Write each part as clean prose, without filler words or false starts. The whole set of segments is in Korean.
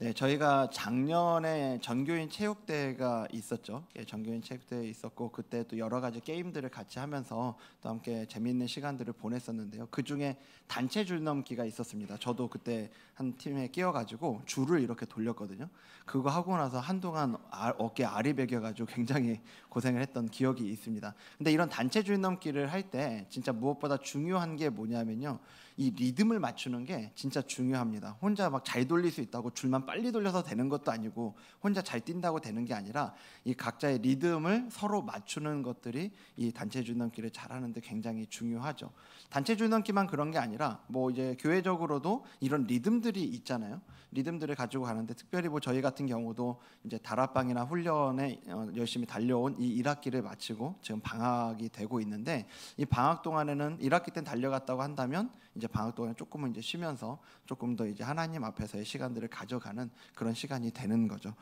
네, 저희가 작년에 전교인 체육대회가 있었죠. 예, 전교인 체육대회 있었고 그때 또 여러 가지 게임들을 같이 하면서 또 함께 재미있는 시간들을 보냈었는데요. 그 중에 단체 줄넘기가 있었습니다. 저도 그때 한 팀에 끼어가지고 줄을 이렇게 돌렸거든요. 그거 하고 나서 한동안 어깨 알이 베겨가지고 굉장히 고생을 했던 기억이 있습니다. 근데 이런 단체 줄넘기를 할 때 진짜 무엇보다 중요한 게 뭐냐면요. 이 리듬을 맞추는 게 진짜 중요합니다. 혼자 막 잘 돌릴 수 있다고 줄만 빨리 돌려서 되는 것도 아니고 혼자 잘 뛴다고 되는 게 아니라 이 각자의 리듬을 서로 맞추는 것들이 이 단체 줄넘기를 잘하는데 굉장히 중요하죠. 단체 줄넘기만 그런 게 아니라 뭐 이제 교회적으로도 이런 리듬들이 있잖아요. 리듬들을 가지고 가는데 특별히 뭐 저희 같은 경우도 이제 다락방이나 훈련에 열심히 달려온 이 1학기를 마치고 지금 방학이 되고 있는데 이 방학 동안에는 1학기 때 달려갔다고 한다면 이제 방학 동안에 조금은 이제 쉬면서 조금 더 이제 하나님 앞에서의 시간들을 가져가는 그런 시간이 되는 거죠.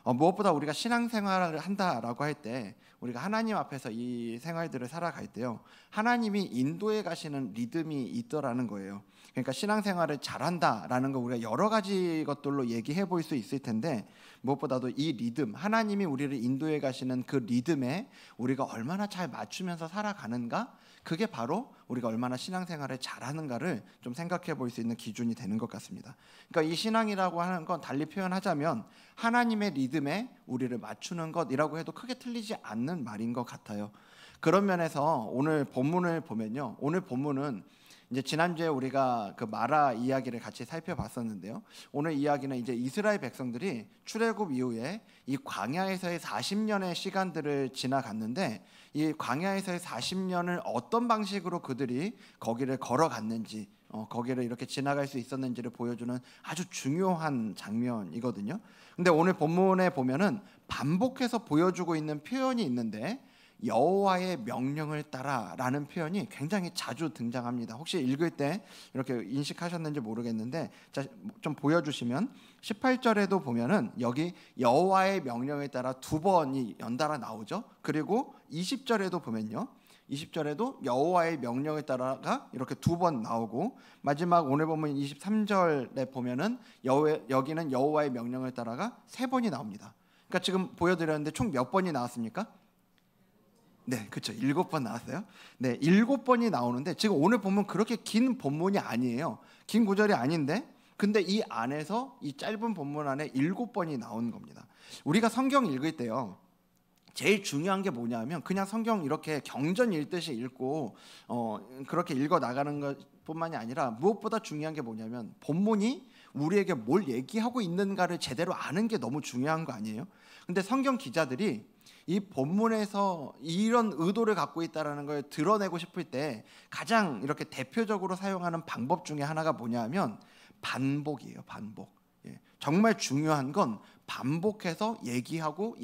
무엇보다 우리가 신앙생활을 한다라고 할 때 우리가 하나님 앞에서 이 생활들을 살아갈 때요, 하나님이 인도해 가시는 리듬이 있더라는 거예요. 그러니까 신앙생활을 잘한다라는 거 우리가 여러 가지 것들로 얘기해 볼 수 있을 텐데 무엇보다도 이 리듬, 하나님이 우리를 인도해 가시는 그 리듬에 우리가 얼마나 잘 맞추면서 살아가는가, 그게 바로 우리가 얼마나 신앙생활을 잘하는가를 좀 생각해 볼 수 있는 기준이 되는 것 같습니다. 그러니까 이 신앙이라고 하는 건 달리 표현하자면 하나님의 리듬에 우리를 맞추는 것이라고 해도 크게 틀리지 않는 말인 것 같아요. 그런 면에서 오늘 본문을 보면요, 오늘 본문은 이제 지난주에 우리가 그 마라 이야기를 같이 살펴봤었는데요. 오늘 이야기는 이제 이스라엘 백성들이 출애굽 이후에 이 광야에서의 40년의 시간들을 지나갔는데 이 광야에서의 40년을 어떤 방식으로 그들이 거기를 걸어갔는지, 거기를 이렇게 지나갈 수 있었는지를 보여주는 아주 중요한 장면이거든요. 근데 오늘 본문에 보면은 반복해서 보여주고 있는 표현이 있는데 여호와의 명령을 따라라는 표현이 굉장히 자주 등장합니다. 혹시 읽을 때 이렇게 인식하셨는지 모르겠는데 좀 보여주시면 18절에도 보면은 여기 여호와의 명령을 따라 두 번이 연달아 나오죠. 그리고 20절에도 보면요, 20절에도 여호와의 명령에 따라가 이렇게 두 번 나오고 마지막 오늘 보면 23절에 보면은 여기는 여호와의 명령을 따라가 세 번이 나옵니다. 그러니까 지금 보여드렸는데 총 몇 번이 나왔습니까? 네, 그렇죠. 7번 나왔어요. 네, 7번이 나오는데 지금 오늘 보면 그렇게 긴 본문이 아니에요. 긴 구절이 아닌데 근데 이 안에서 이 짧은 본문 안에 7번이 나온 겁니다. 우리가 성경 읽을 때요, 제일 중요한 게 뭐냐면 그냥 성경 이렇게 경전 읽듯이 읽고 그렇게 읽어 나가는 것뿐만이 아니라 무엇보다 중요한 게 뭐냐면 본문이 우리에게 뭘 얘기하고 있는가를 제대로 아는 게 너무 중요한 거 아니에요? 근데 성경 기자들이 이 본문에서 이런 의도를 갖고 있다는 걸 드러내고 싶을 때 가장 이렇게 대표적으로 사용하는 방법 중에 하나가 뭐냐면 반복이에요. 반복. 예, 정말 중요한 건 반복해서 얘기하고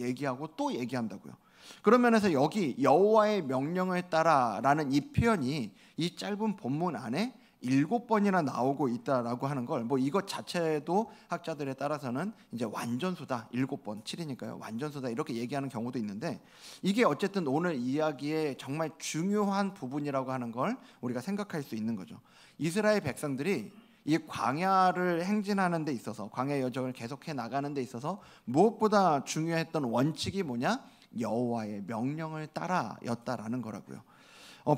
또 얘기한다고요. 그런 면에서 여기 여호와의 명령을 따라라는 이 표현이 이 짧은 본문 안에 7번이나 나오고 있다라고 하는 걸 뭐 이것 자체도 학자들에 따라서는 이제 완전수다, 7번 7이니까요 완전수다 이렇게 얘기하는 경우도 있는데 이게 어쨌든 오늘 이야기의 정말 중요한 부분이라고 하는 걸 우리가 생각할 수 있는 거죠. 이스라엘 백성들이 이 광야를 행진하는 데 있어서 광야 여정을 계속해 나가는 데 있어서 무엇보다 중요했던 원칙이 뭐냐? 여호와의 명령을 따라였다라는 거라고요.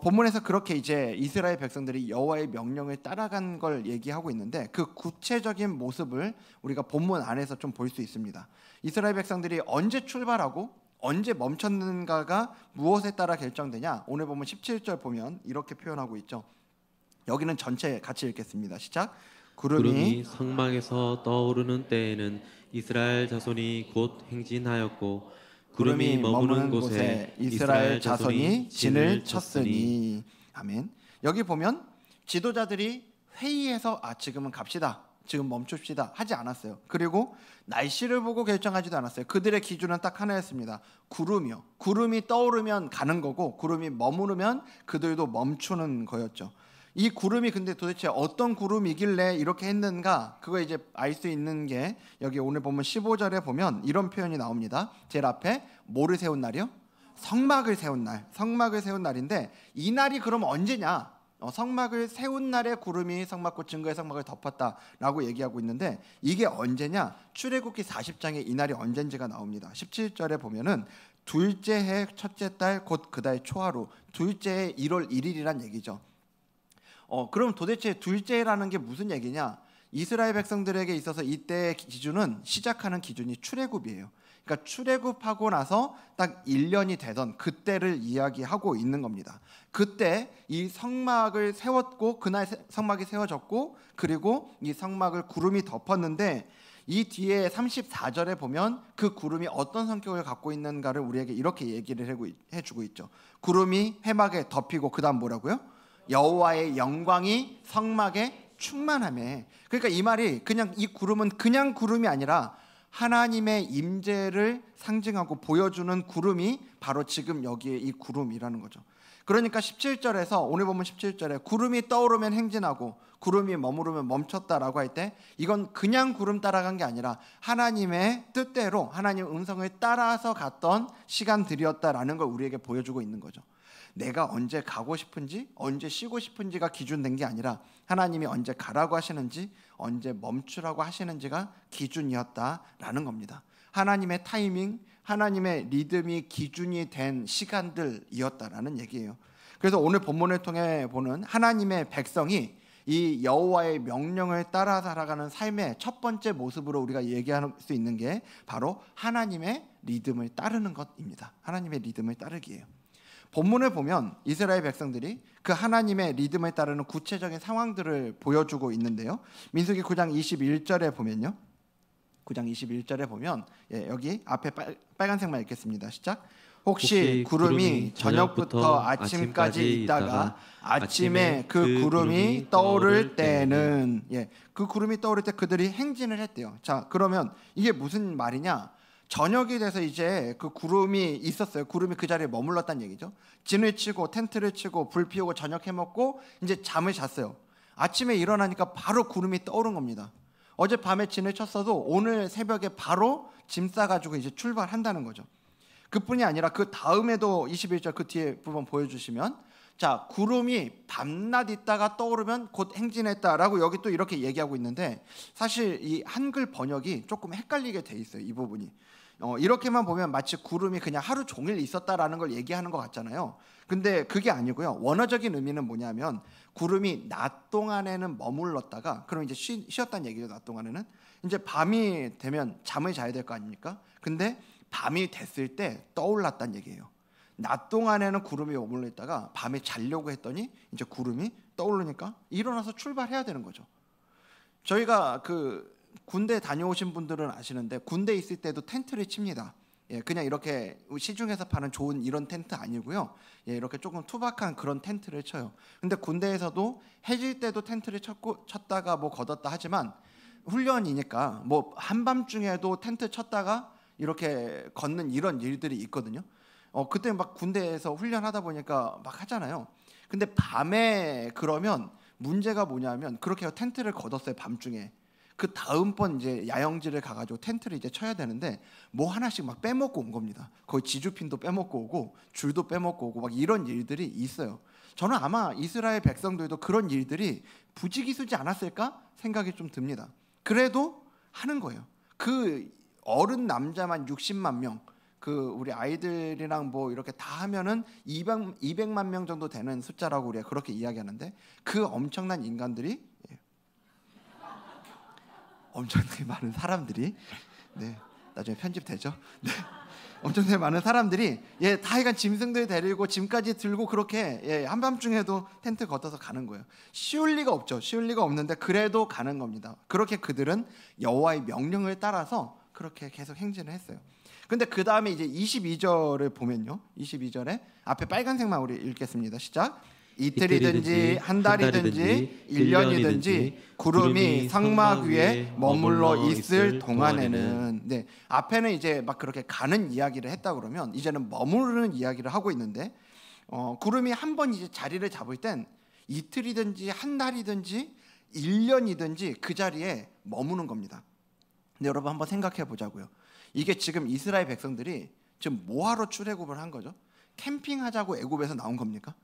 본문에서 그렇게 이제 이스라엘 백성들이 여호와의 명령을 따라간 걸 얘기하고 있는데 그 구체적인 모습을 우리가 본문 안에서 좀 볼 수 있습니다. 이스라엘 백성들이 언제 출발하고 언제 멈췄는가가 무엇에 따라 결정되냐? 오늘 보면 17절 보면 이렇게 표현하고 있죠. 여기는 전체 같이 읽겠습니다. 시작. 구름이 성막에서 떠오르는 때에는 이스라엘 자손이 곧 행진하였고 구름이 머무는 곳에 이스라엘 자손이 진을 쳤으니. 아멘. 여기 보면 지도자들이 회의해서 지금은 갑시다, 지금 멈춥시다 하지 않았어요. 그리고 날씨를 보고 결정하지도 않았어요. 그들의 기준은 딱 하나였습니다. 구름이요. 구름이 떠오르면 가는 거고 구름이 머무르면 그들도 멈추는 거였죠. 이 구름이 근데 도대체 어떤 구름이길래 이렇게 했는가, 그거 이제 알 수 있는 게 여기 오늘 보면 15절에 보면 이런 표현이 나옵니다. 제일 앞에 뭐를 세운 날이요? 성막을 세운 날. 성막을 세운 날인데 이 날이 그럼 언제냐? 성막을 세운 날에 구름이 성막과 증거의 성막을 덮었다라고 얘기하고 있는데 이게 언제냐? 출애굽기 40장에 이 날이 언젠지가 나옵니다. 17절에 보면은 둘째 해 첫째 달 곧 그 달 초하루, 둘째 해 1월 1일이란 얘기죠. 그럼 도대체 둘째라는 게 무슨 얘기냐? 이스라엘 백성들에게 있어서 이때의 기준은 시작하는 기준이 출애굽이에요. 그러니까 출애굽하고 나서 딱 1년이 되던 그때를 이야기하고 있는 겁니다. 그때 이 성막을 세웠고 그날 성막이 세워졌고 그리고 이 성막을 구름이 덮었는데 이 뒤에 34절에 보면 그 구름이 어떤 성격을 갖고 있는가를 우리에게 이렇게 얘기를 해주고 있죠. 구름이 회막에 덮이고 그 다음 뭐라고요? 여호와의 영광이 성막에 충만하며. 그러니까 이 말이 그냥 이 구름은 그냥 구름이 아니라 하나님의 임재를 상징하고 보여주는 구름이 바로 지금 여기에 이 구름이라는 거죠. 그러니까 17절에서 오늘 보면 17절에 구름이 떠오르면 행진하고 구름이 머무르면 멈췄다라고 할 때 이건 그냥 구름 따라간 게 아니라 하나님의 뜻대로 하나님의 음성을 따라서 갔던 시간들이었다라는 걸 우리에게 보여주고 있는 거죠. 내가 언제 가고 싶은지 언제 쉬고 싶은지가 기준된 게 아니라 하나님이 언제 가라고 하시는지 언제 멈추라고 하시는지가 기준이었다라는 겁니다. 하나님의 타이밍, 하나님의 리듬이 기준이 된 시간들이었다라는 얘기예요. 그래서 오늘 본문을 통해 보는 하나님의 백성이 이 여호와의 명령을 따라 살아가는 삶의 첫 번째 모습으로 우리가 얘기할 수 있는 게 바로 하나님의 리듬을 따르는 것입니다. 하나님의 리듬을 따르기예요. 본문을 보면 이스라엘 백성들이 그 하나님의 리듬을 따르는 구체적인 상황들을 보여주고 있는데요. 민수기 9장 21절에 보면요. 9장 21절에 보면 여기 앞에 빨간색만 읽겠습니다. 시작. 혹시 구름이 저녁부터 아침까지 있다가 아침에 그 구름이 떠오를 때는 그 구름이 떠오를 때 그들이 행진을 했대요. 자, 그러면 이게 무슨 말이냐? 저녁이 돼서 이제 그 구름이 있었어요. 구름이 그 자리에 머물렀다는 얘기죠. 진을 치고 텐트를 치고 불 피우고 저녁 해먹고 이제 잠을 잤어요. 아침에 일어나니까 바로 구름이 떠오른 겁니다. 어젯밤에 진을 쳤어도 오늘 새벽에 바로 짐 싸가지고 이제 출발한다는 거죠. 그뿐이 아니라 그 다음에도 21절 그 뒤에 부분 보여주시면 자, 구름이 밤낮 있다가 떠오르면 곧 행진했다라고 여기 또 이렇게 얘기하고 있는데 사실 이 한글 번역이 조금 헷갈리게 돼 있어요. 이 부분이. 이렇게만 보면 마치 구름이 그냥 하루 종일 있었다라는 걸 얘기하는 것 같잖아요. 근데 그게 아니고요. 원어적인 의미는 뭐냐면 구름이 낮 동안에는 머물렀다가 그럼 이제 쉬었다는 얘기죠. 낮 동안에는 이제 밤이 되면 잠을 자야 될 거 아닙니까? 근데 밤이 됐을 때 떠올랐다는 얘기예요. 낮 동안에는 구름이 머물러 있다가 밤에 자려고 했더니 이제 구름이 떠오르니까 일어나서 출발해야 되는 거죠. 저희가 그 군대 다녀오신 분들은 아시는데 군대 있을 때도 텐트를 칩니다. 그냥 이렇게 시중에서 파는 좋은 이런 텐트 아니고요. 이렇게 조금 투박한 그런 텐트를 쳐요. 근데 군대에서도 해질 때도 텐트를 쳤다가 뭐 걷었다 하지만 훈련이니까 뭐 한밤중에도 텐트 쳤다가 이렇게 걷는 이런 일들이 있거든요. 그때 막 군대에서 훈련하다 보니까 막 하잖아요. 근데 밤에 그러면 문제가 뭐냐면 그렇게 텐트를 걷었어요. 밤중에. 그 다음번 이제 야영지를 가가지고 텐트를 이제 쳐야 되는데 뭐 하나씩 막 빼먹고 온 겁니다. 거의 지주핀도 빼먹고 오고 줄도 빼먹고 오고 막 이런 일들이 있어요. 저는 아마 이스라엘 백성들도 그런 일들이 부지기수지 않았을까 생각이 좀 듭니다. 그래도 하는 거예요. 그 어른 남자만 60만 명, 그 우리 아이들이랑 뭐 이렇게 다 하면은 200만 명 정도 되는 숫자라고 우리가 그렇게 이야기하는데 그 엄청난 인간들이 엄청나게 많은 사람들이 나중에 편집되죠. 엄청나게 많은 사람들이 다 하여간 짐승들 데리고 짐까지 들고 그렇게 한밤중에도 텐트 걷어서 가는 거예요. 쉬울 리가 없죠. 쉬울 리가 없는데 그래도 가는 겁니다. 그렇게 그들은 여호와의 명령을 따라서 그렇게 계속 행진을 했어요. 근데 그 다음에 이제 22절을 보면요. 22절에 앞에 빨간색만 우리 읽겠습니다. 시작. 이틀이든지 한 달이든지 1년이든지 구름이 성막 위에 머물러 있을 동안에는 앞에는 이제 막 그렇게 가는 이야기를 했다 그러면 이제는 머무르는 이야기를 하고 있는데 구름이 한 번 이제 자리를 잡을 땐 이틀이든지 한 달이든지 1년이든지 그 자리에 머무는 겁니다. 근데 여러분 한번 생각해 보자고요. 이게 지금 이스라엘 백성들이 지금 뭐하러 출애굽을 한 거죠? 캠핑하자고 애굽에서 나온 겁니까?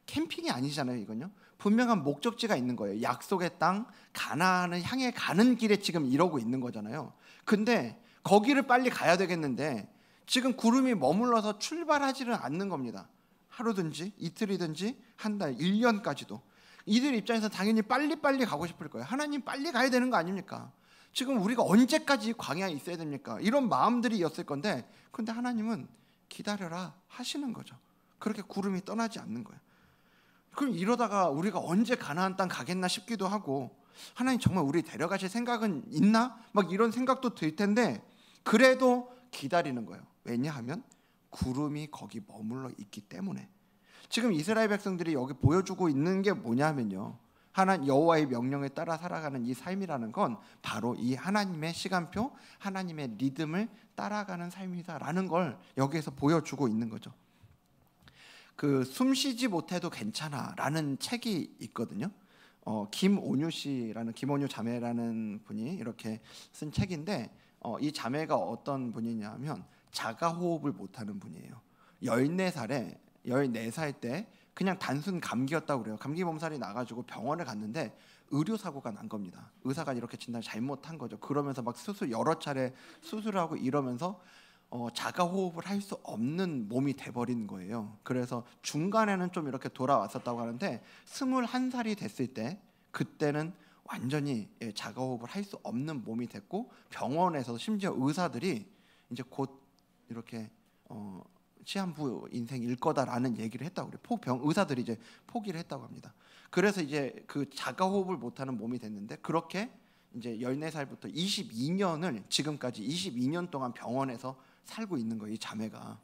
캠핑이 아니잖아요. 이건요. 분명한 목적지가 있는 거예요. 약속의 땅 가나안을 향해 가는 길에 지금 이러고 있는 거잖아요. 근데 거기를 빨리 가야 되겠는데 지금 구름이 머물러서 출발하지는 않는 겁니다. 하루든지 이틀이든지 한 달, 1년까지도. 이들 입장에서 당연히 빨리빨리 가고 싶을 거예요. 하나님 빨리 가야 되는 거 아닙니까? 지금 우리가 언제까지 광야에 있어야 됩니까? 이런 마음들이었을 건데 근데 하나님은 기다려라 하시는 거죠. 그렇게 구름이 떠나지 않는 거예요. 그럼 이러다가 우리가 언제 가나안 땅 가겠나 싶기도 하고 하나님 정말 우리 데려가실 생각은 있나? 막 이런 생각도 들 텐데 그래도 기다리는 거예요. 왜냐하면 구름이 거기 머물러 있기 때문에. 지금 이스라엘 백성들이 여기 보여주고 있는 게 뭐냐면요, 하나님 여호와의 명령에 따라 살아가는 이 삶이라는 건 바로 이 하나님의 시간표, 하나님의 리듬을 따라가는 삶이다라는 걸 여기에서 보여주고 있는 거죠. 그 숨쉬지 못해도 괜찮아라는 책이 있거든요. 김온유 씨라는 김온유 자매라는 분이 이렇게 쓴 책인데 이 자매가 어떤 분이냐면 자가 호흡을 못하는 분이에요. 14살 때 그냥 단순 감기였다고 그래요. 감기 몸살이 나가지고 병원을 갔는데 의료 사고가 난 겁니다. 의사가 이렇게 진단을 잘못한 거죠. 그러면서 막 여러 차례 수술하고 이러면서 자가 호흡을 할 수 없는 몸이 돼버린 거예요. 그래서 중간에는 좀 이렇게 돌아왔었다고 하는데 21살이 됐을 때 그때는 완전히 자가 호흡을 할 수 없는 몸이 됐고 병원에서 심지어 의사들이 이제 곧 이렇게 시한부 인생일 거다라는 얘기를 했다고 그래요. 의사들이 이제 포기를 했다고 합니다. 그래서 이제 그 자가 호흡을 못하는 몸이 됐는데 그렇게 이제 14살부터 22년을 지금까지 22년 동안 병원에서 살고 있는 거예요, 이 자매가.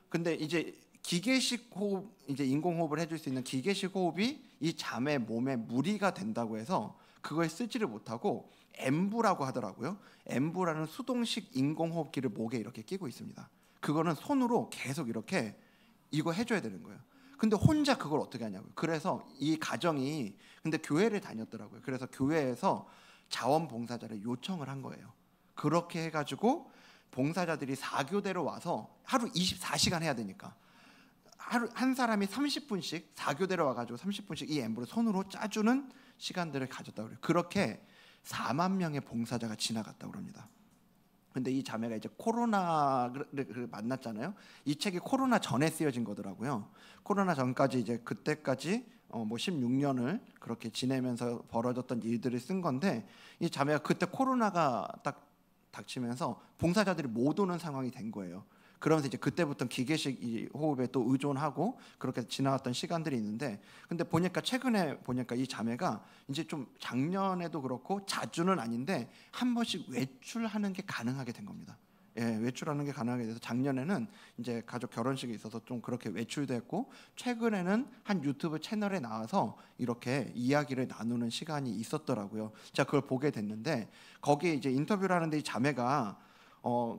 근데 이제 기계식 호흡, 이제 인공호흡을 해줄 수 있는 기계식 호흡이 이 자매 몸에 무리가 된다고 해서 그걸 쓰지를 못하고 엠부라고 하더라고요. 엠부라는 수동식 인공호흡기를 목에 이렇게 끼고 있습니다. 그거는 손으로 계속 이렇게 이거 해줘야 되는 거예요. 근데 혼자 그걸 어떻게 하냐고요. 그래서 이 가정이 근데 교회를 다녔더라고요. 그래서 교회에서 자원봉사자를 요청을 한 거예요. 그렇게 해가지고 봉사자들이 4교대로 와서 하루 24시간 해야 되니까 하루 한 사람이 30분씩 4교대로 와가지고 30분씩 이 엠브를 손으로 짜주는 시간들을 가졌다고 그래요. 그렇게 4만 명의 봉사자가 지나갔다고 합니다. 근데 이 자매가 이제 코로나를 만났잖아요. 이 책이 코로나 전에 쓰여진 거더라고요. 코로나 전까지 이제 그때까지 뭐 16년을 그렇게 지내면서 벌어졌던 일들을 쓴 건데 이 자매가 그때 코로나가 딱 닥치면서 봉사자들이 못 오는 상황이 된 거예요. 그러면서 이제 그때부터 기계식 이 호흡에 또 의존하고 그렇게 지나갔던 시간들이 있는데 근데 보니까 최근에 보니까 이 자매가 이제 좀 작년에도 그렇고 자주는 아닌데 한 번씩 외출하는 게 가능하게 된 겁니다. 예, 외출하는 게 가능하게 돼서 작년에는 이제 가족 결혼식이 있어서 좀 그렇게 외출도 했고 최근에는 한 유튜브 채널에 나와서 이렇게 이야기를 나누는 시간이 있었더라고요. 제가 그걸 보게 됐는데 거기에 이제 인터뷰를 하는데 이 자매가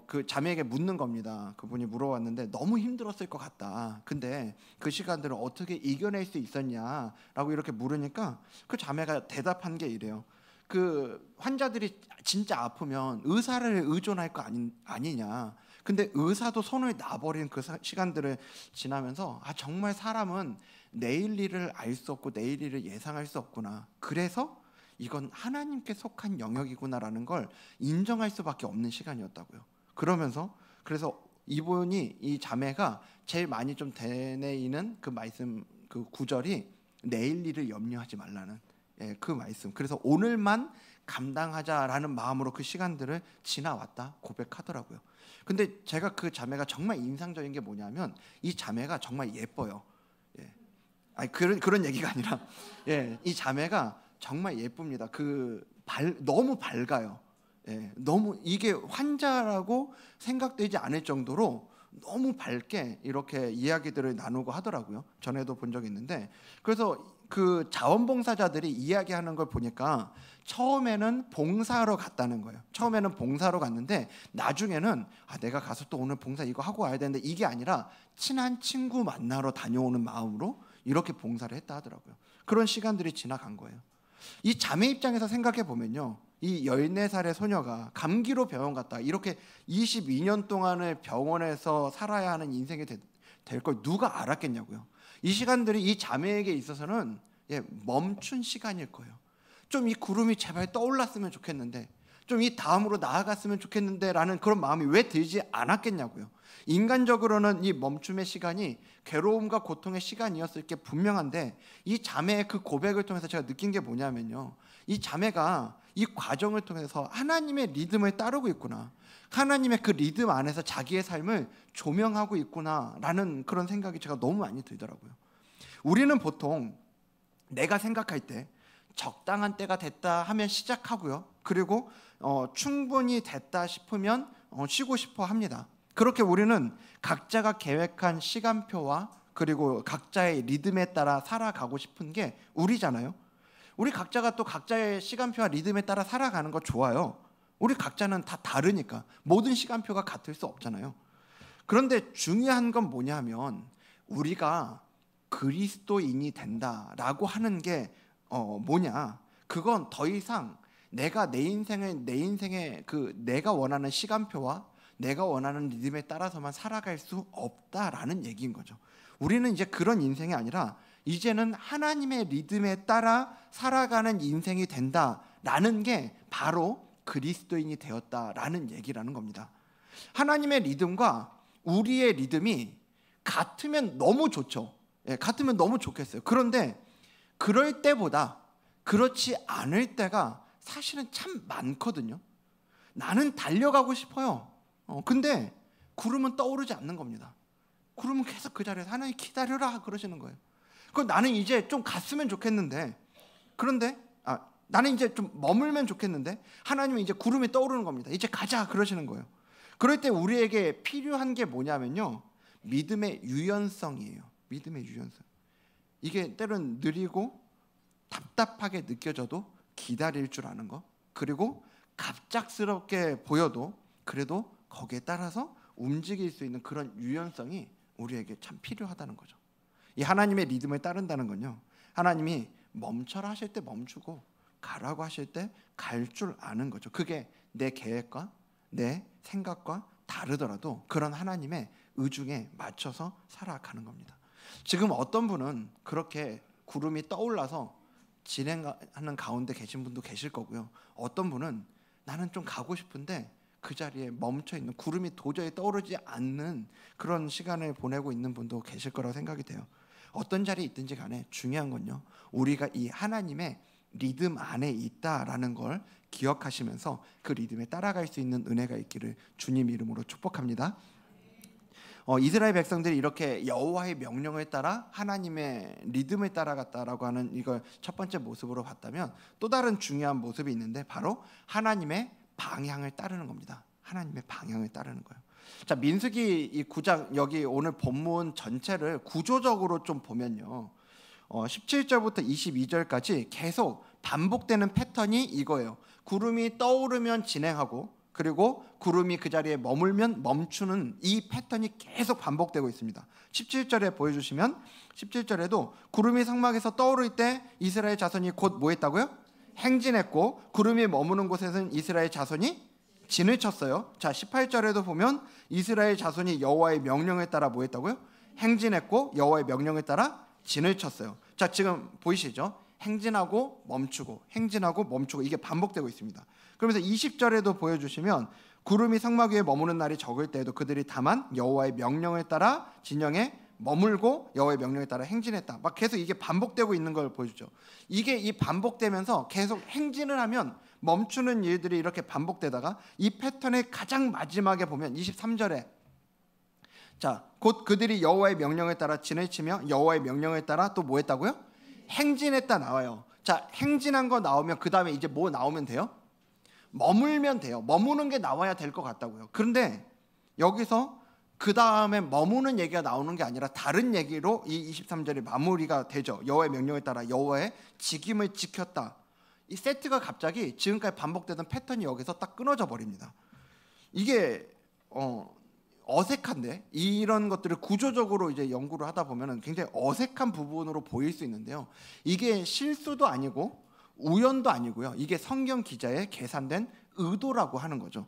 그 자매에게 묻는 겁니다. 그분이 물어봤는데 너무 힘들었을 것 같다. 근데 그 시간들을 어떻게 이겨낼 수 있었냐라고 이렇게 물으니까 그 자매가 대답한 게 이래요. 그 환자들이 진짜 아프면 의사를 의존할 거 아니냐. 근데 의사도 손을 놔버린 그 시간들을 지나면서 정말 사람은 내일 일을 알 수 없고 내일 일을 예상할 수 없구나. 그래서 이건 하나님께 속한 영역이구나라는 걸 인정할 수밖에 없는 시간이었다고요. 그래서 이분이 이 자매가 제일 많이 좀 되뇌이는 그 말씀 그 구절이 내일 일을 염려하지 말라는 그 말씀. 그래서 오늘만 감당하자라는 마음으로 그 시간들을 지나왔다 고백하더라고요. 근데 제가 그 자매가 정말 인상적인 게 뭐냐면 이 자매가 정말 예뻐요. 아니 그런 얘기가 아니라 이 자매가 정말 예쁩니다. 너무 밝아요. 너무 이게 환자라고 생각되지 않을 정도로 너무 밝게 이렇게 이야기들을 나누고 하더라고요. 전에도 본 적이 있는데 그래서 그 자원봉사자들이 이야기하는 걸 보니까 처음에는 봉사하러 갔다는 거예요. 처음에는 봉사하러 갔는데 나중에는 내가 가서 또 오늘 봉사 이거 하고 와야 되는데 이게 아니라 친한 친구 만나러 다녀오는 마음으로 이렇게 봉사를 했다 하더라고요. 그런 시간들이 지나간 거예요. 이 자매 입장에서 생각해 보면요, 이 14살의 소녀가 감기로 병원 갔다 이렇게 22년 동안을 병원에서 살아야 하는 인생이 될 걸 누가 알았겠냐고요. 이 시간들이 이 자매에게 있어서는 멈춘 시간일 거예요. 좀 이 구름이 제발 떠올랐으면 좋겠는데, 좀 이 다음으로 나아갔으면 좋겠는데 라는 그런 마음이 왜 들지 않았겠냐고요. 인간적으로는 이 멈춤의 시간이 괴로움과 고통의 시간이었을 게 분명한데, 이 자매의 그 고백을 통해서 제가 느낀 게 뭐냐면요, 이 자매가 이 과정을 통해서 하나님의 리듬을 따르고 있구나, 하나님의 그 리듬 안에서 자기의 삶을 조명하고 있구나 라는 그런 생각이 제가 너무 많이 들더라고요. 우리는 보통 내가 생각할 때 적당한 때가 됐다 하면 시작하고요, 그리고 충분히 됐다 싶으면 쉬고 싶어 합니다. 그렇게 우리는 각자가 계획한 시간표와 그리고 각자의 리듬에 따라 살아가고 싶은 게 우리잖아요. 우리 각자가 또 각자의 시간표와 리듬에 따라 살아가는 거 좋아요. 우리 각자는 다 다르니까 모든 시간표가 같을 수 없잖아요. 그런데 중요한 건 뭐냐면, 우리가 그리스도인이 된다라고 하는 게 뭐냐, 그건 더 이상 내가 내 인생의 그 내가 원하는 시간표와 내가 원하는 리듬에 따라서만 살아갈 수 없다라는 얘기인 거죠. 우리는 이제 그런 인생이 아니라 이제는 하나님의 리듬에 따라 살아가는 인생이 된다라는 게 바로 그리스도인이 되었다라는 얘기라는 겁니다. 하나님의 리듬과 우리의 리듬이 같으면 너무 좋죠. 같으면 너무 좋겠어요. 그런데 그럴 때보다 그렇지 않을 때가 사실은 참 많거든요. 나는 달려가고 싶어요. 근데 구름은 떠오르지 않는 겁니다. 구름은 계속 그 자리에서 하나님 기다려라 그러시는 거예요. 그럼 나는 이제 좀 갔으면 좋겠는데, 그런데 나는 이제 좀 머물면 좋겠는데 하나님은 이제 구름이 떠오르는 겁니다. 이제 가자 그러시는 거예요. 그럴 때 우리에게 필요한 게 뭐냐면요, 믿음의 유연성이에요. 믿음의 유연성. 이게 때론 느리고 답답하게 느껴져도 기다릴 줄 아는 거, 그리고 갑작스럽게 보여도 그래도 거기에 따라서 움직일 수 있는 그런 유연성이 우리에게 참 필요하다는 거죠. 이 하나님의 리듬을 따른다는 건요, 하나님이 멈춰라 하실 때 멈추고 가라고 하실 때 갈 줄 아는 거죠. 그게 내 계획과 내 생각과 다르더라도 그런 하나님의 의중에 맞춰서 살아가는 겁니다. 지금 어떤 분은 그렇게 구름이 떠올라서 진행하는 가운데 계신 분도 계실 거고요, 어떤 분은 나는 좀 가고 싶은데 그 자리에 멈춰 있는, 구름이 도저히 떠오르지 않는 그런 시간을 보내고 있는 분도 계실 거라고 생각이 돼요. 어떤 자리에 있든지 간에 중요한 건요, 우리가 이 하나님의 리듬 안에 있다라는 걸 기억하시면서 그 리듬에 따라갈 수 있는 은혜가 있기를 주님 이름으로 축복합니다. 이스라엘 백성들이 이렇게 여호와의 명령을 따라 하나님의 리듬을 따라갔다라고 하는 이걸 첫 번째 모습으로 봤다면, 또 다른 중요한 모습이 있는데 바로 하나님의 방향을 따르는 겁니다. 하나님의 방향을 따르는 거예요. 자, 민수기 이 9장, 여기 오늘 본문 전체를 구조적으로 좀 보면요, 17절부터 22절까지 계속 반복되는 패턴이 이거예요. 구름이 떠오르면 진행하고, 그리고 구름이 그 자리에 머물면 멈추는 이 패턴이 계속 반복되고 있습니다. 17절에 보여주시면, 17절에도 구름이 성막에서 떠오를 때 이스라엘 자손이 곧 뭐 했다고요? 행진했고, 구름이 머무는 곳에서는 이스라엘 자손이 진을 쳤어요. 자, 18절에도 보면 이스라엘 자손이 여호와의 명령에 따라 뭐 했다고요? 행진했고 여호와의 명령에 따라 진을 쳤어요. 자, 지금 보이시죠? 행진하고 멈추고 행진하고 멈추고, 이게 반복되고 있습니다. 그러면서 20절에도 보여주시면, 구름이 성막 위에 머무는 날이 적을 때에도 그들이 다만 여호와의 명령을 따라 진영에 머물고 여호와의 명령에 따라 행진했다. 막 계속 이게 반복되고 있는 걸 보여주죠. 이게 이 반복되면서 계속 행진을 하면 멈추는 일들이 이렇게 반복되다가 이 패턴의 가장 마지막에 보면 23절에, 자, 곧 그들이 여호와의 명령에 따라 진을 치며 여호와의 명령에 따라 또 뭐 했다고요? 행진했다 나와요. 자, 행진한 거 나오면 그 다음에 이제 뭐 나오면 돼요? 머물면 돼요. 머무는 게 나와야 될 것 같다고요. 그런데 여기서 그 다음에 머무는 얘기가 나오는 게 아니라 다른 얘기로 이 23절이 마무리가 되죠. 여호와의 명령에 따라 여호와의 직임을 지켰다. 이 세트가 갑자기 지금까지 반복되던 패턴이 여기서 딱 끊어져 버립니다. 이게 어색한데, 이런 것들을 구조적으로 이제 연구를 하다 보면 굉장히 어색한 부분으로 보일 수 있는데요, 이게 실수도 아니고 우연도 아니고요, 이게 성경 기자의 계산된 의도라고 하는 거죠.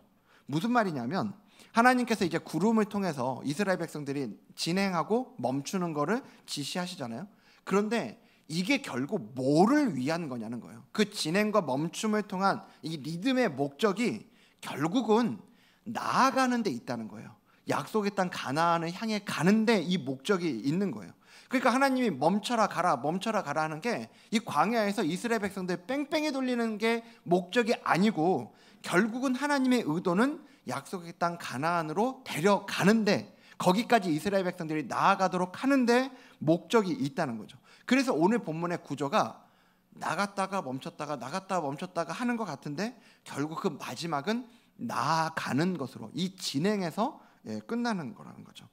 무슨 말이냐면 하나님께서 이제 구름을 통해서 이스라엘 백성들이 진행하고 멈추는 거를 지시하시잖아요. 그런데 이게 결국 뭐를 위한 거냐는 거예요. 그 진행과 멈춤을 통한 이 리듬의 목적이 결국은 나아가는 데 있다는 거예요. 약속의 땅 가나안을 향해 가는데 이 목적이 있는 거예요. 그러니까 하나님이 멈춰라 가라 멈춰라 가라 하는 게 이 광야에서 이스라엘 백성들 뺑뺑이 돌리는 게 목적이 아니고 결국은 하나님의 의도는 약속의 땅 가나안으로 데려가는데 거기까지 이스라엘 백성들이 나아가도록 하는데 목적이 있다는 거죠. 그래서 오늘 본문의 구조가 나갔다가 멈췄다가 나갔다가 멈췄다가 하는 것 같은데 결국 그 마지막은 나아가는 것으로 이 진행에서 끝나는 거라는 거죠.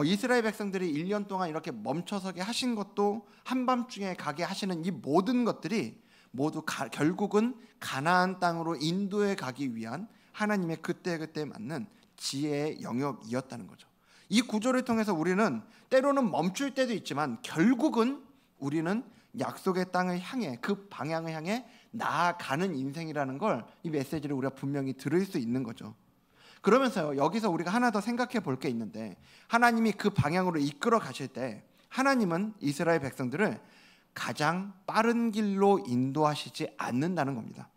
이스라엘 백성들이 1년 동안 이렇게 멈춰서게 하신 것도 한밤중에 가게 하시는 이 모든 것들이 모두 결국은 가나안 땅으로 인도해 가기 위한 하나님의 그때그때 맞는 지혜의 영역이었다는 거죠. 이 구조를 통해서 우리는 때로는 멈출 때도 있지만 결국은 우리는 약속의 땅을 향해 그 방향을 향해 나아가는 인생이라는 걸 이 메시지를 우리가 분명히 들을 수 있는 거죠. 그러면서요, 여기서 우리가 하나 더 생각해 볼 게 있는데 하나님이 그 방향으로 이끌어 가실 때 하나님은 이스라엘 백성들을 가장 빠른 길로 인도하시지 않는다는 겁니다.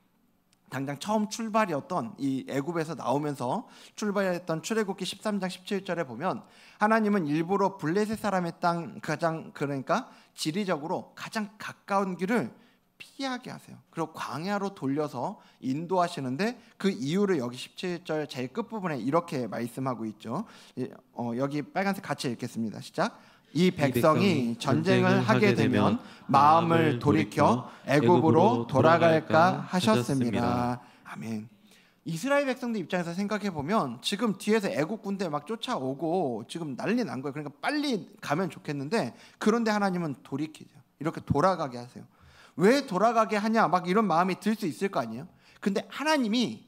당장 처음 출발이었던 이 애굽에서 나오면서 출발했던 출애굽기 13장 17절에 보면 하나님은 일부러 블레셋 사람의 땅 그러니까 지리적으로 가장 가까운 길을 피하게 하세요. 그리고 광야로 돌려서 인도하시는데 그 이유를 여기 17절 제일 끝부분에 이렇게 말씀하고 있죠. 여기 빨간색 같이 읽겠습니다. 시작. 이 백성이 전쟁을 하게 되면 마음을 돌이켜 애굽으로 돌아갈까 하셨습니다. 아멘. 이스라엘 백성들 입장에서 생각해 보면 지금 뒤에서 애굽 군대 막 쫓아오고 지금 난리 난 거예요. 그러니까 빨리 가면 좋겠는데 그런데 하나님은 돌이키죠. 이렇게 돌아가게 하세요. 왜 돌아가게 하냐 막 이런 마음이 들 수 있을 거 아니에요. 근데 하나님이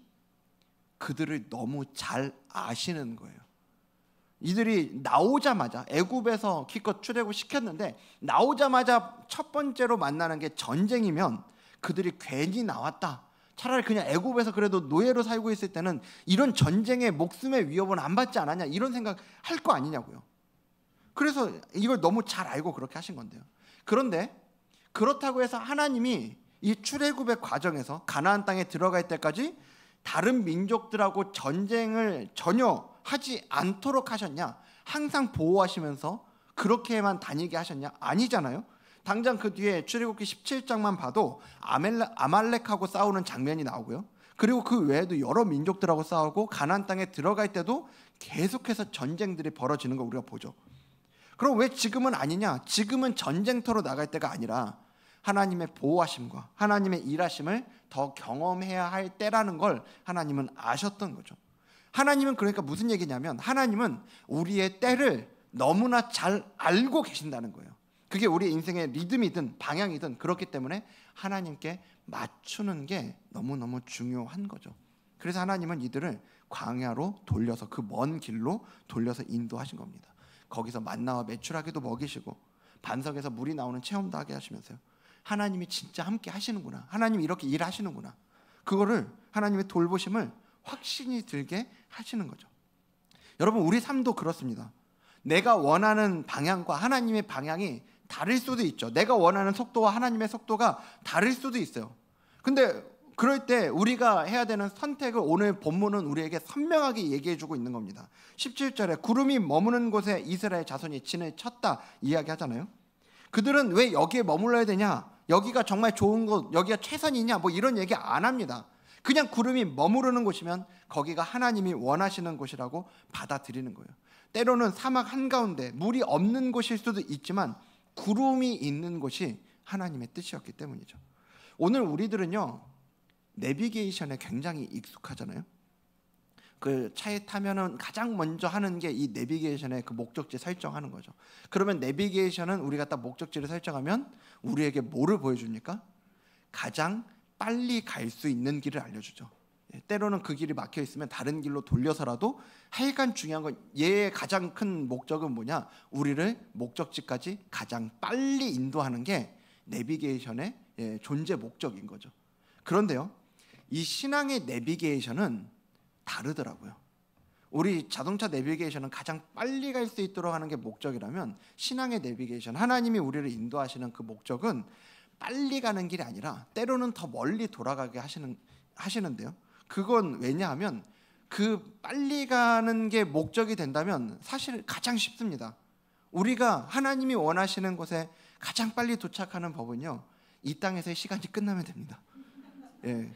그들을 너무 잘 아시는 거예요. 이들이 나오자마자 애굽에서 기껏 출애굽 시켰는데 나오자마자 첫 번째로 만나는 게 전쟁이면 그들이 괜히 나왔다. 차라리 그냥 애굽에서 그래도 노예로 살고 있을 때는 이런 전쟁의 목숨의 위협은 안 받지 않았냐 이런 생각 할 거 아니냐고요. 그래서 이걸 너무 잘 알고 그렇게 하신 건데요. 그런데 그렇다고 해서 하나님이 이 출애굽의 과정에서 가나안 땅에 들어갈 때까지 다른 민족들하고 전쟁을 전혀 하지 않도록 하셨냐? 항상 보호하시면서 그렇게만 다니게 하셨냐? 아니잖아요. 당장 그 뒤에 출애굽기 17장만 봐도 아말렉하고 싸우는 장면이 나오고요. 그리고 그 외에도 여러 민족들하고 싸우고 가나안 땅에 들어갈 때도 계속해서 전쟁들이 벌어지는 거 우리가 보죠. 그럼 왜 지금은 아니냐? 지금은 전쟁터로 나갈 때가 아니라 하나님의 보호하심과 하나님의 일하심을 더 경험해야 할 때라는 걸 하나님은 아셨던 거죠. 하나님은 그러니까 무슨 얘기냐면 하나님은 우리의 때를 너무나 잘 알고 계신다는 거예요. 그게 우리 인생의 리듬이든 방향이든 그렇기 때문에 하나님께 맞추는 게 너무너무 중요한 거죠. 그래서 하나님은 이들을 광야로 돌려서 그 먼 길로 돌려서 인도하신 겁니다. 거기서 만나와 메추라기도 먹이시고 반석에서 물이 나오는 체험도 하게 하시면서요. 하나님이 진짜 함께 하시는구나. 하나님이 이렇게 일하시는구나. 그거를 하나님의 돌보심을 확신이 들게 하시는 거죠. 여러분 우리 삶도 그렇습니다. 내가 원하는 방향과 하나님의 방향이 다를 수도 있죠. 내가 원하는 속도와 하나님의 속도가 다를 수도 있어요. 근데 그럴 때 우리가 해야 되는 선택을 오늘 본문은 우리에게 선명하게 얘기해주고 있는 겁니다. 17절에 구름이 머무는 곳에 이스라엘 자손이 진을 쳤다 이야기하잖아요. 그들은 왜 여기에 머물러야 되냐? 여기가 정말 좋은 곳, 여기가 최선이냐? 뭐 이런 얘기 안 합니다. 그냥 구름이 머무르는 곳이면 거기가 하나님이 원하시는 곳이라고 받아들이는 거예요. 때로는 사막 한가운데 물이 없는 곳일 수도 있지만 구름이 있는 곳이 하나님의 뜻이었기 때문이죠. 오늘 우리들은요 내비게이션에 굉장히 익숙하잖아요. 그 차에 타면은 가장 먼저 하는 게 이 내비게이션의 그 목적지 설정하는 거죠. 그러면 내비게이션은 우리가 딱 목적지를 설정하면 우리에게 뭐를 보여줍니까? 가장 빨리 갈 수 있는 길을 알려주죠. 때로는 그 길이 막혀 있으면 다른 길로 돌려서라도 하여간 중요한 건 얘의 가장 큰 목적은 뭐냐? 우리를 목적지까지 가장 빨리 인도하는 게 내비게이션의 존재 목적인 거죠. 그런데요, 이 신앙의 내비게이션은 다르더라고요. 우리 자동차 내비게이션은 가장 빨리 갈 수 있도록 하는 게 목적이라면, 신앙의 내비게이션, 하나님이 우리를 인도하시는 그 목적은 빨리 가는 길이 아니라 때로는 더 멀리 돌아가게 하시는데요. 그건 왜냐하면 그 빨리 가는 게 목적이 된다면 사실 가장 쉽습니다. 우리가 하나님이 원하시는 곳에 가장 빨리 도착하는 법은요, 이 땅에서의 시간이 끝나면 됩니다.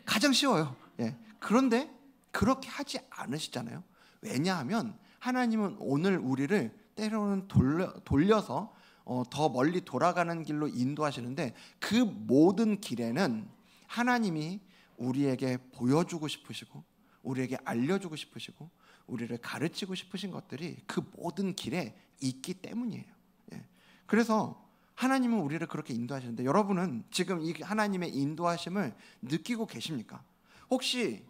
가장 쉬워요. 그런데 그렇게 하지 않으시잖아요. 왜냐하면 하나님은 오늘 우리를 때로는 돌려서 더 멀리 돌아가는 길로 인도하시는데, 그 모든 길에는 하나님이 우리에게 보여주고 싶으시고 우리에게 알려주고 싶으시고 우리를 가르치고 싶으신 것들이 그 모든 길에 있기 때문이에요. 그래서 하나님은 우리를 그렇게 인도하시는데, 여러분은 지금 이 하나님의 인도하심을 느끼고 계십니까? 혹시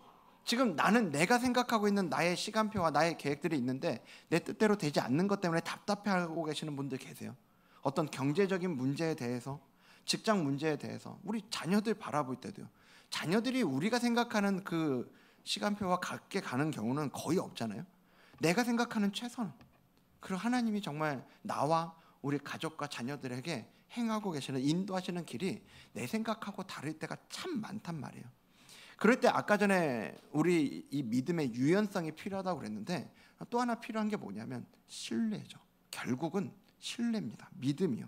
지금 나는 내가 생각하고 있는 나의 시간표와 나의 계획들이 있는데 내 뜻대로 되지 않는 것 때문에 답답해하고 계시는 분들 계세요. 어떤 경제적인 문제에 대해서, 직장 문제에 대해서, 우리 자녀들 바라볼 때도요, 자녀들이 우리가 생각하는 그 시간표와 같게 가는 경우는 거의 없잖아요. 내가 생각하는 최선, 그리고 하나님이 정말 나와 우리 가족과 자녀들에게 행하고 계시는, 인도하시는 길이 내 생각하고 다를 때가 참 많단 말이에요. 그럴 때 아까 전에 우리 이 믿음의 유연성이 필요하다고 그랬는데, 또 하나 필요한 게 뭐냐면 신뢰죠. 결국은 신뢰입니다. 믿음이요.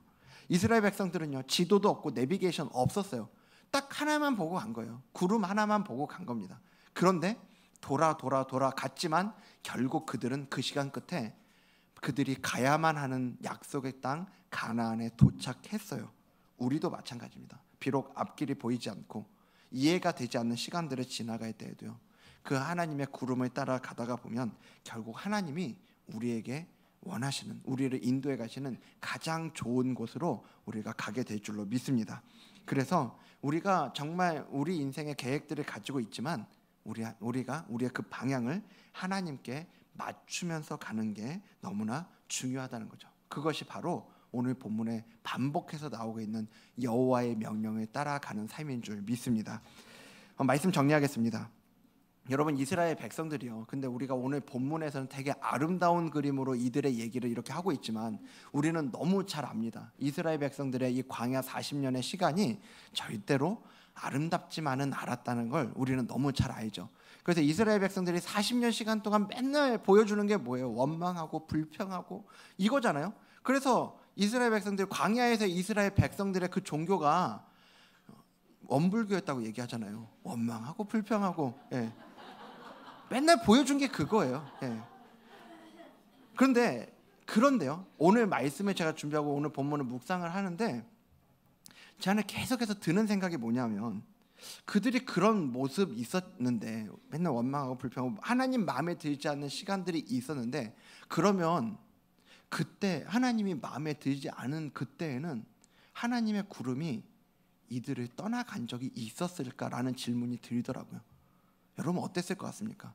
이스라엘 백성들은요, 지도도 없고 내비게이션 없었어요. 딱 하나만 보고 간 거예요. 구름 하나만 보고 간 겁니다. 그런데 돌아 갔지만 결국 그들은 그 시간 끝에 그들이 가야만 하는 약속의 땅 가나안에 도착했어요. 우리도 마찬가지입니다. 비록 앞길이 보이지 않고 이해가 되지 않는 시간들을 지나갈 때에도요, 그 하나님의 구름을 따라 가다가 보면 결국 하나님이 우리에게 원하시는, 우리를 인도해 가시는 가장 좋은 곳으로 우리가 가게 될 줄로 믿습니다. 그래서 우리가 정말 우리 인생의 계획들을 가지고 있지만 우리가 우리의 그 방향을 하나님께 맞추면서 가는 게 너무나 중요하다는 거죠. 그것이 바로 오늘 본문에 반복해서 나오고 있는 여호와의 명령을 따라가는 삶인 줄 믿습니다. 말씀 정리하겠습니다. 여러분, 이스라엘 백성들이요, 근데 우리가 오늘 본문에서는 되게 아름다운 그림으로 이들의 얘기를 이렇게 하고 있지만 우리는 너무 잘 압니다. 이스라엘 백성들의 이 광야 40년의 시간이 절대로 아름답지만은 않았다는 걸 우리는 너무 잘 알죠. 그래서 이스라엘 백성들이 40년 시간 동안 맨날 보여주는 게 뭐예요? 원망하고 불평하고 이거잖아요. 그래서 이스라엘 백성들, 광야에서 이스라엘 백성들의 그 종교가 원불교였다고 얘기하잖아요. 원망하고 불평하고, 맨날 보여준 게 그거예요. 그런데요, 오늘 말씀을 제가 준비하고 오늘 본문을 묵상을 하는데 제 안에 계속해서 드는 생각이 뭐냐면, 그들이 그런 모습이 있었는데, 맨날 원망하고 불평하고 하나님 마음에 들지 않는 시간들이 있었는데, 그러면 그때 하나님이 마음에 들지 않은 그때에는 하나님의 구름이 이들을 떠나간 적이 있었을까라는 질문이 들더라고요. 여러분, 어땠을 것 같습니까?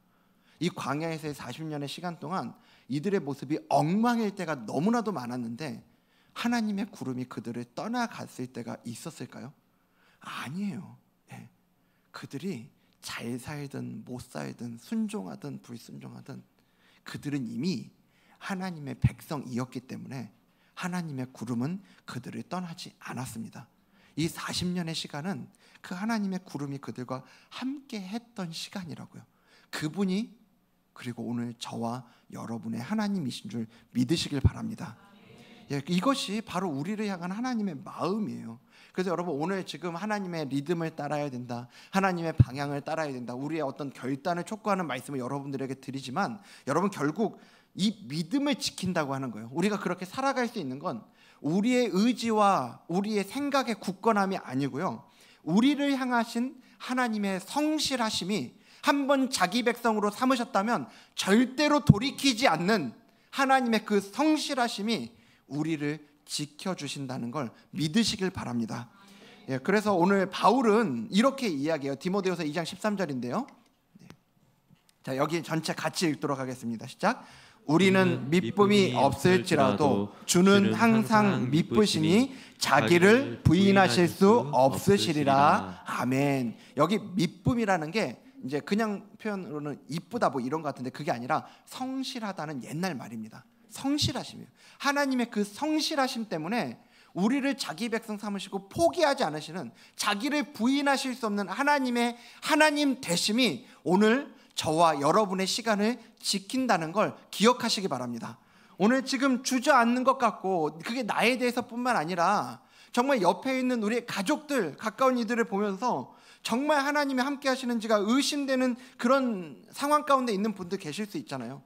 이 광야에서의 40년의 시간 동안 이들의 모습이 엉망일 때가 너무나도 많았는데 하나님의 구름이 그들을 떠나갔을 때가 있었을까요? 아니에요. 그들이 잘 살든 못 살든 순종하든 불순종하든 그들은 이미 하나님의 백성이었기 때문에 하나님의 구름은 그들을 떠나지 않았습니다. 이 40년의 시간은 그 하나님의 구름이 그들과 함께 했던 시간이라고요. 그분이 그리고 오늘 저와 여러분의 하나님이신 줄 믿으시길 바랍니다. 이것이 바로 우리를 향한 하나님의 마음이에요. 그래서 여러분, 오늘 지금 하나님의 리듬을 따라야 된다, 하나님의 방향을 따라야 된다, 우리의 어떤 결단을 촉구하는 말씀을 여러분들에게 드리지만, 여러분, 결국 이 믿음을 지킨다고 하는 거예요. 우리가 그렇게 살아갈 수 있는 건 우리의 의지와 우리의 생각의 굳건함이 아니고요, 우리를 향하신 하나님의 성실하심이 한번 자기 백성으로 삼으셨다면 절대로 돌이키지 않는 하나님의 그 성실하심이 우리를 지켜주신다는 걸 믿으시길 바랍니다. 그래서 오늘 바울은 이렇게 이야기해요. 디모데후서 2장 13절인데요. 자, 여기 전체 같이 읽도록 하겠습니다. 시작. 우리는 미쁨이 없을지라도 주는 항상 미쁘시니 자기를 부인하실 수 없으시리라. 아멘. 여기 미쁨이라는 게 이제 그냥 표현으로는 이쁘다 뭐 이런 것 같은데 그게 아니라 성실하다는 옛날 말입니다. 성실하심이에요. 하나님의 그 성실하심 때문에 우리를 자기 백성 삼으시고 포기하지 않으시는, 자기를 부인하실 수 없는 하나님의 하나님 되심이 오늘 저와 여러분의 시간을 지킨다는 걸 기억하시기 바랍니다. 오늘 지금 주저앉는 것 같고 그게 나에 대해서뿐만 아니라 정말 옆에 있는 우리의 가족들, 가까운 이들을 보면서 정말 하나님이 함께 하시는지가 의심되는 그런 상황 가운데 있는 분들 계실 수 있잖아요.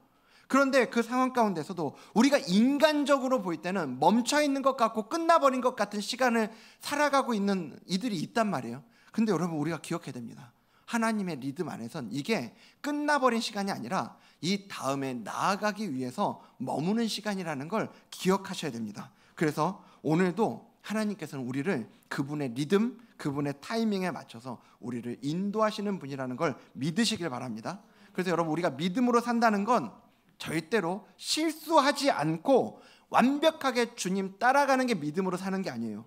그런데 그 상황 가운데서도 우리가 인간적으로 볼 때는 멈춰있는 것 같고 끝나버린 것 같은 시간을 살아가고 있는 이들이 있단 말이에요. 근데 여러분, 우리가 기억해야 됩니다. 하나님의 리듬 안에선 이게 끝나버린 시간이 아니라 이 다음에 나아가기 위해서 머무는 시간이라는 걸 기억하셔야 됩니다. 그래서 오늘도 하나님께서는 우리를 그분의 리듬, 그분의 타이밍에 맞춰서 우리를 인도하시는 분이라는 걸 믿으시길 바랍니다. 그래서 여러분, 우리가 믿음으로 산다는 건 절대로 실수하지 않고 완벽하게 주님 따라가는 게 믿음으로 사는 게 아니에요.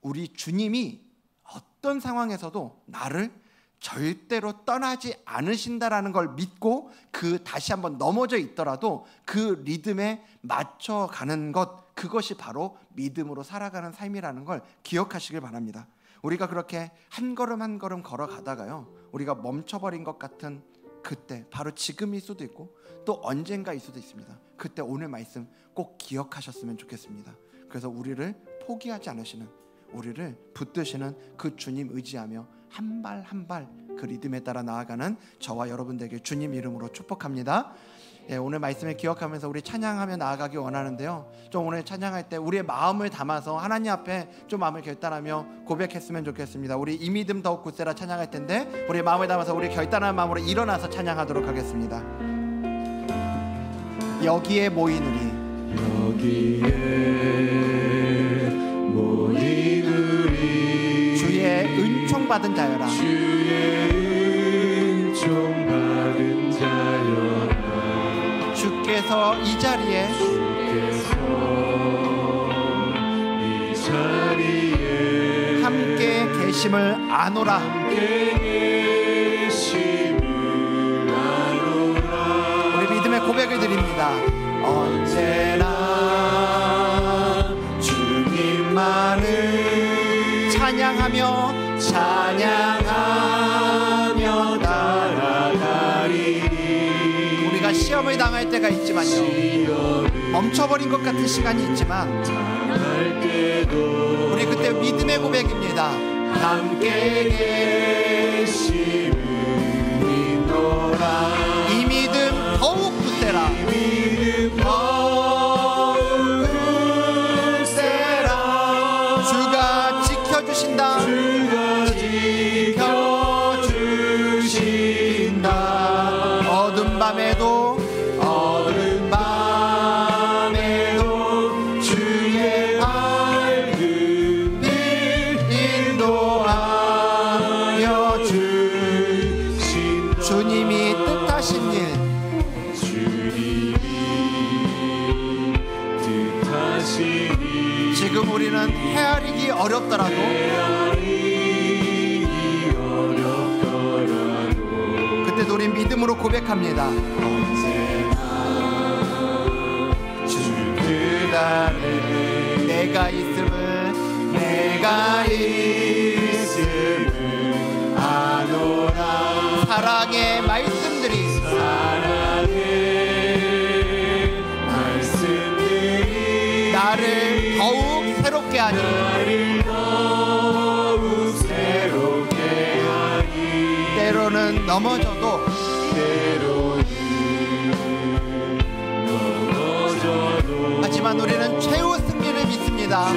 우리 주님이 어떤 상황에서도 나를 절대로 떠나지 않으신다라는 걸 믿고 그 다시 한번 넘어져 있더라도 그 리듬에 맞춰가는 것, 그것이 바로 믿음으로 살아가는 삶이라는 걸 기억하시길 바랍니다. 우리가 그렇게 한 걸음 한 걸음 걸어가다가요, 우리가 멈춰버린 것 같은 그때, 바로 지금일 수도 있고 또 언젠가일 수도 있습니다. 그때 오늘 말씀 꼭 기억하셨으면 좋겠습니다. 그래서 우리를 포기하지 않으시는, 우리를 붙드시는 그 주님 의지하며 한 발 한 발 그 리듬에 따라 나아가는 저와 여러분들에게 주님 이름으로 축복합니다. 오늘 말씀을 기억하면서 우리 찬양하며 나아가기 원하는데요, 좀 오늘 찬양할 때 우리의 마음을 담아서 하나님 앞에 좀 마음을 결단하며 고백했으면 좋겠습니다. 우리 이 믿음 더욱 굳세라 찬양할 텐데 우리의 마음을 담아서 우리 결단한 마음으로 일어나서 찬양하도록 하겠습니다. 여기에 모이누리, 여기에 모이누리, 주의 은총 받은 자여라, 주의 은총 받은 자여라. 주께서 이 자리에 함께 계심을 아노라. 우리 믿음의 고백을 드립니다. 언제나 주님만을 찬양하며 따라가리니. 우리가 시험을 당할 때가 있지만요, 멈춰버린 것 같은 시간이 있지만 우리 그때 믿음의 고백입니다. 함께 계심을 믿노라. 이 믿음 더욱 굳세라, 이 믿음 더욱 굳세라. 주가 지켜주신다, 주가 지켜주신다. 어두운 밤에도 주의 밝은 빛 인도하여 주신다. 주님이 뜻하신 일, 지금 우리는 헤아리기 어렵더라도 그때도 우린 믿음으로 고백합니다. 언제나 주 그 안에 내가 있음을 아노라. 사랑의 말씀들이 나를 더욱 새롭게 하니, 때로는 넘어져도 하지만 우리는 최후 승리를 믿습니다.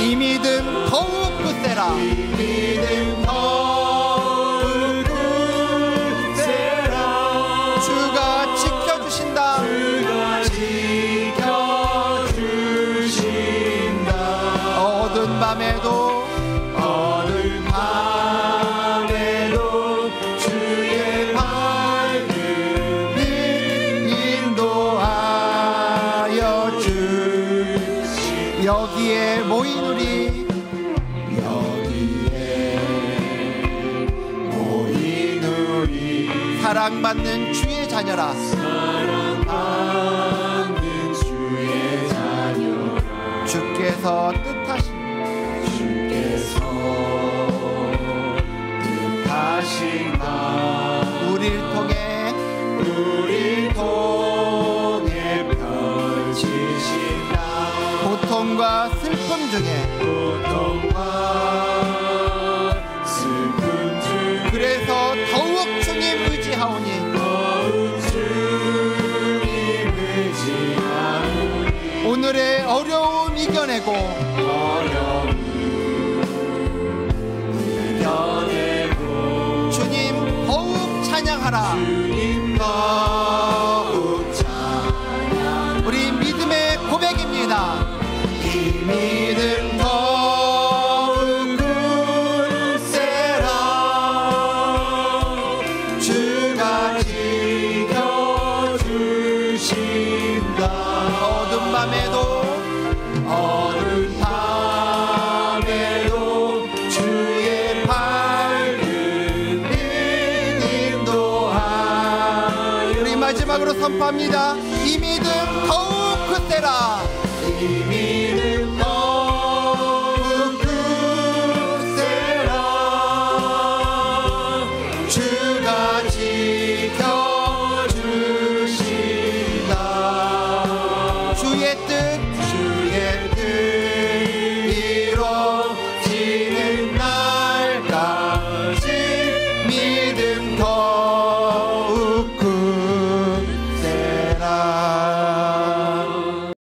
이 믿음 더욱 굳세라, 이 믿음 더욱 굳세라. 주가 지켜주신다, 주가 지켜주신다. 어두운 밤에도 사랑받는 주의 자녀라. 사랑받는 주의 자녀라. 주께서 뜻하신 우리를 통해 펼치신다. 고통과 슬픔 중에 그래서 더욱 주님 의지하오니 오늘의 어려움 이겨내고 주님 더욱 찬양하라. 우리 믿음의 고백입니다. 이 믿음 더욱 굳세라. 주가 지켜주신다. 어두운 밤에도 주의 밝은 빛 인도하여. 우리 마지막으로 선포합니다. 이 믿음 더욱 굳세라.